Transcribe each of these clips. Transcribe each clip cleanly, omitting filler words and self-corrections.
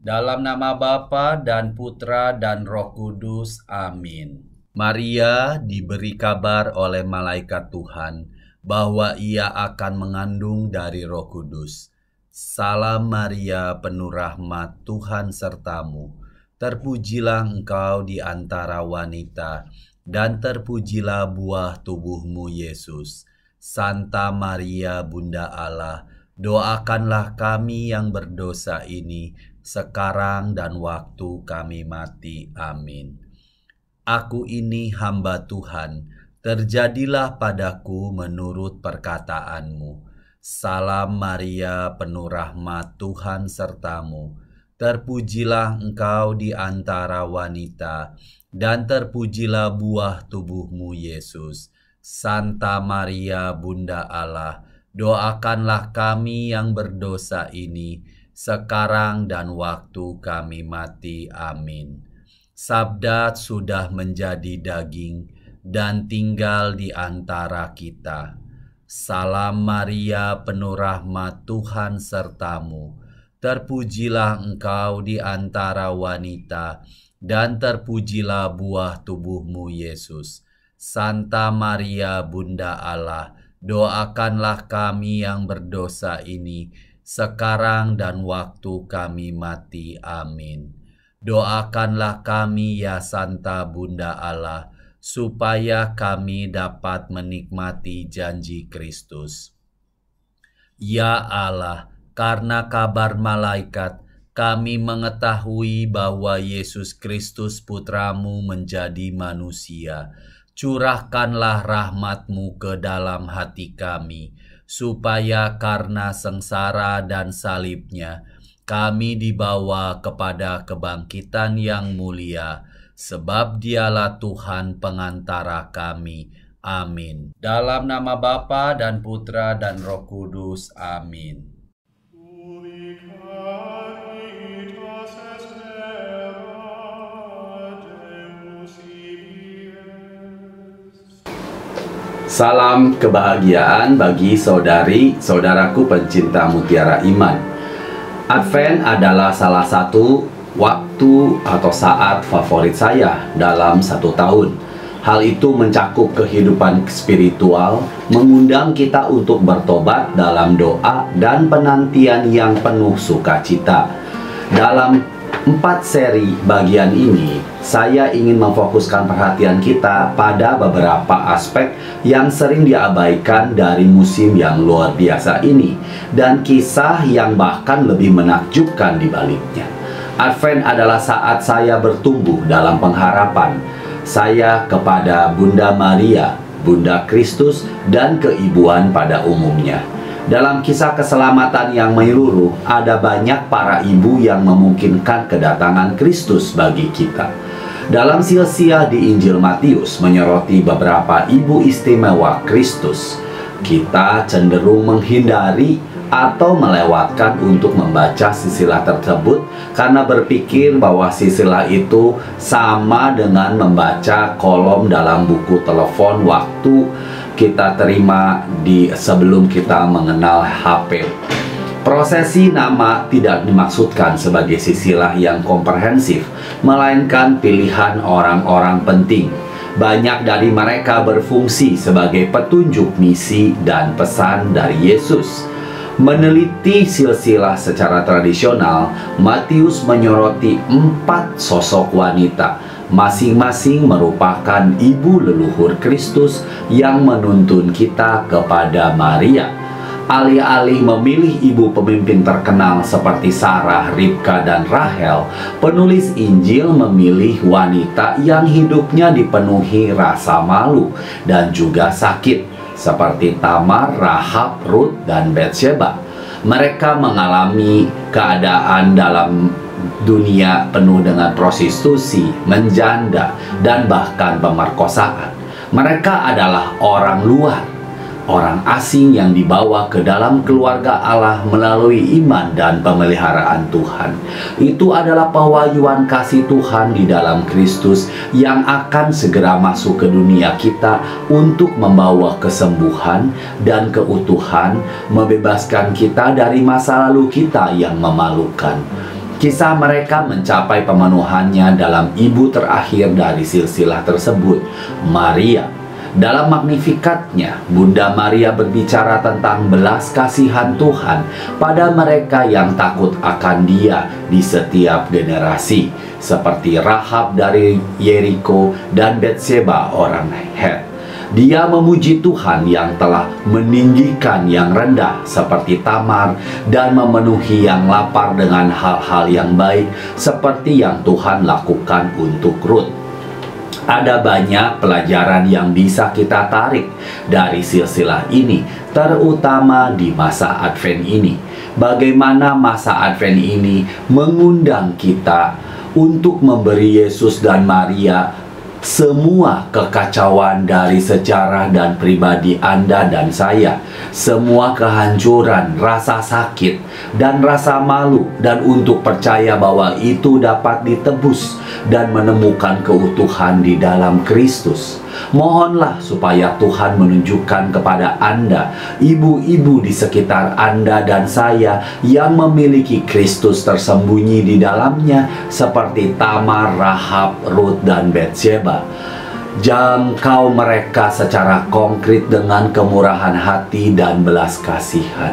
Dalam nama Bapa dan Putra dan Roh Kudus. Amin. Maria diberi kabar oleh malaikat Tuhan bahwa ia akan mengandung dari Roh Kudus. Salam Maria, penuh rahmat, Tuhan sertamu. Terpujilah engkau di antara wanita, dan terpujilah buah tubuhmu Yesus. Santa Maria, Bunda Allah, doakanlah kami yang berdosa ini, sekarang dan waktu kami mati. Amin. Aku ini hamba Tuhan, terjadilah padaku menurut perkataanmu. Salam Maria, penuh rahmat, Tuhan sertamu. Terpujilah engkau di antara wanita, dan terpujilah buah tubuhmu Yesus. Santa Maria, Bunda Allah, doakanlah kami yang berdosa ini, sekarang dan waktu kami mati. Amin. Sabda sudah menjadi daging dan tinggal di antara kita. Salam Maria, penuh rahmat, Tuhan sertamu. Terpujilah engkau di antara wanita, dan terpujilah buah tubuhmu Yesus. Santa Maria, Bunda Allah, doakanlah kami yang berdosa ini, sekarang dan waktu kami mati. Amin. Doakanlah kami ya Santa Bunda Allah, supaya kami dapat menikmati janji Kristus. Ya Allah, karena kabar malaikat, kami mengetahui bahwa Yesus Kristus Putramu menjadi manusia. Curahkanlah rahmat-Mu ke dalam hati kami, supaya karena sengsara dan salibnya, kami dibawa kepada kebangkitan yang mulia, sebab Dialah Tuhan pengantara kami. Amin. Dalam nama Bapa dan Putra dan Roh Kudus. Amin. Salam kebahagiaan bagi saudari-saudaraku pencinta mutiara iman. Advent adalah salah satu waktu atau saat favorit saya dalam satu tahun. Hal itu mencakup kehidupan spiritual, mengundang kita untuk bertobat dalam doa dan penantian yang penuh sukacita. Dalam 4 seri bagian ini, saya ingin memfokuskan perhatian kita pada beberapa aspek yang sering diabaikan dari musim yang luar biasa ini, dan kisah yang bahkan lebih menakjubkan di baliknya. Advent adalah saat saya bertumbuh dalam pengharapan saya kepada Bunda Maria, Bunda Kristus, dan keibuan pada umumnya. Dalam kisah keselamatan yang menyeluruh, ada banyak para ibu yang memungkinkan kedatangan Kristus bagi kita. Dalam silsilah di Injil Matius menyoroti beberapa ibu istimewa Kristus. Kita cenderung menghindari atau melewatkan untuk membaca silsilah tersebut karena berpikir bahwa silsilah itu sama dengan membaca kolom dalam buku telepon waktu kita terima sebelum kita mengenal HP. Prosesi nama tidak dimaksudkan sebagai silsilah yang komprehensif, melainkan pilihan orang-orang penting. Banyak dari mereka berfungsi sebagai petunjuk misi dan pesan dari Yesus. Meneliti silsilah secara tradisional, Matius menyoroti 4 sosok wanita, masing-masing merupakan ibu leluhur Kristus yang menuntun kita kepada Maria. Alih-alih memilih ibu pemimpin terkenal seperti Sarah, Ribka, dan Rahel, penulis Injil memilih wanita yang hidupnya dipenuhi rasa malu dan juga sakit, seperti Tamar, Rahab, Ruth, dan Betsheba. Mereka mengalami keadaan dalam dunia penuh dengan prostitusi, menjanda, dan bahkan pemerkosaan. Mereka adalah orang luar, orang asing yang dibawa ke dalam keluarga Allah melalui iman dan pemeliharaan Tuhan. Itu adalah pewahyuan kasih Tuhan di dalam Kristus yang akan segera masuk ke dunia kita untuk membawa kesembuhan dan keutuhan, membebaskan kita dari masa lalu kita yang memalukan. Kisah mereka mencapai pemenuhannya dalam ibu terakhir dari silsilah tersebut, Maria. Dalam Magnifikatnya, Bunda Maria berbicara tentang belas kasihan Tuhan pada mereka yang takut akan Dia di setiap generasi, seperti Rahab dari Yeriko dan Betseba orang Het. Dia memuji Tuhan yang telah meninggikan yang rendah seperti Tamar dan memenuhi yang lapar dengan hal-hal yang baik seperti yang Tuhan lakukan untuk Rut. Ada banyak pelajaran yang bisa kita tarik dari silsilah ini, terutama di masa Advent ini. Bagaimana masa Advent ini mengundang kita untuk memberi Yesus dan Maria semua kekacauan dari sejarah dan pribadi Anda dan saya, semua kehancuran, rasa sakit, dan rasa malu, dan untuk percaya bahwa itu dapat ditebus dan menemukan keutuhan di dalam Kristus. Mohonlah supaya Tuhan menunjukkan kepada Anda, ibu-ibu di sekitar Anda dan saya yang memiliki Kristus tersembunyi di dalamnya, seperti Tamar, Rahab, Rut, dan Betseba. Jangkau mereka secara konkret dengan kemurahan hati dan belas kasihan.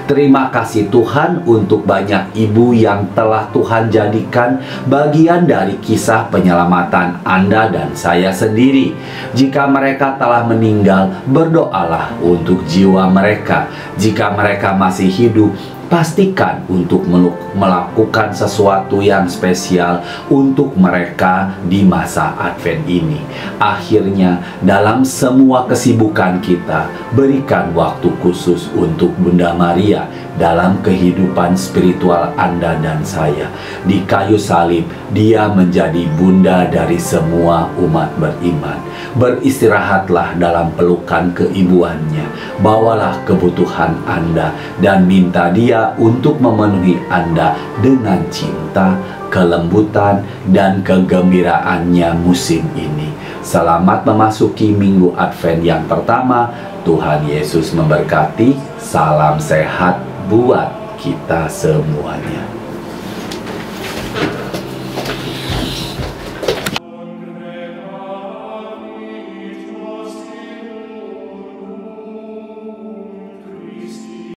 Terima kasih Tuhan untuk banyak ibu yang telah Tuhan jadikan bagian dari kisah penyelamatan Anda dan saya sendiri. Jika mereka telah meninggal, berdoalah untuk jiwa mereka. Jika mereka masih hidup, pastikan untuk melakukan sesuatu yang spesial untuk mereka di masa Advent ini. Akhirnya, dalam semua kesibukan kita, berikan waktu khusus untuk Bunda Maria dalam kehidupan spiritual Anda dan saya. Di kayu salib, Dia menjadi Bunda dari semua umat beriman. Beristirahatlah dalam pelukan keibuannya. Bawalah kebutuhan Anda dan minta Dia untuk memenuhi Anda dengan cinta, kelembutan, dan kegembiraannya musim ini. Selamat memasuki Minggu Advent yang pertama. Tuhan Yesus memberkati. Salam sehat buat kita semuanya.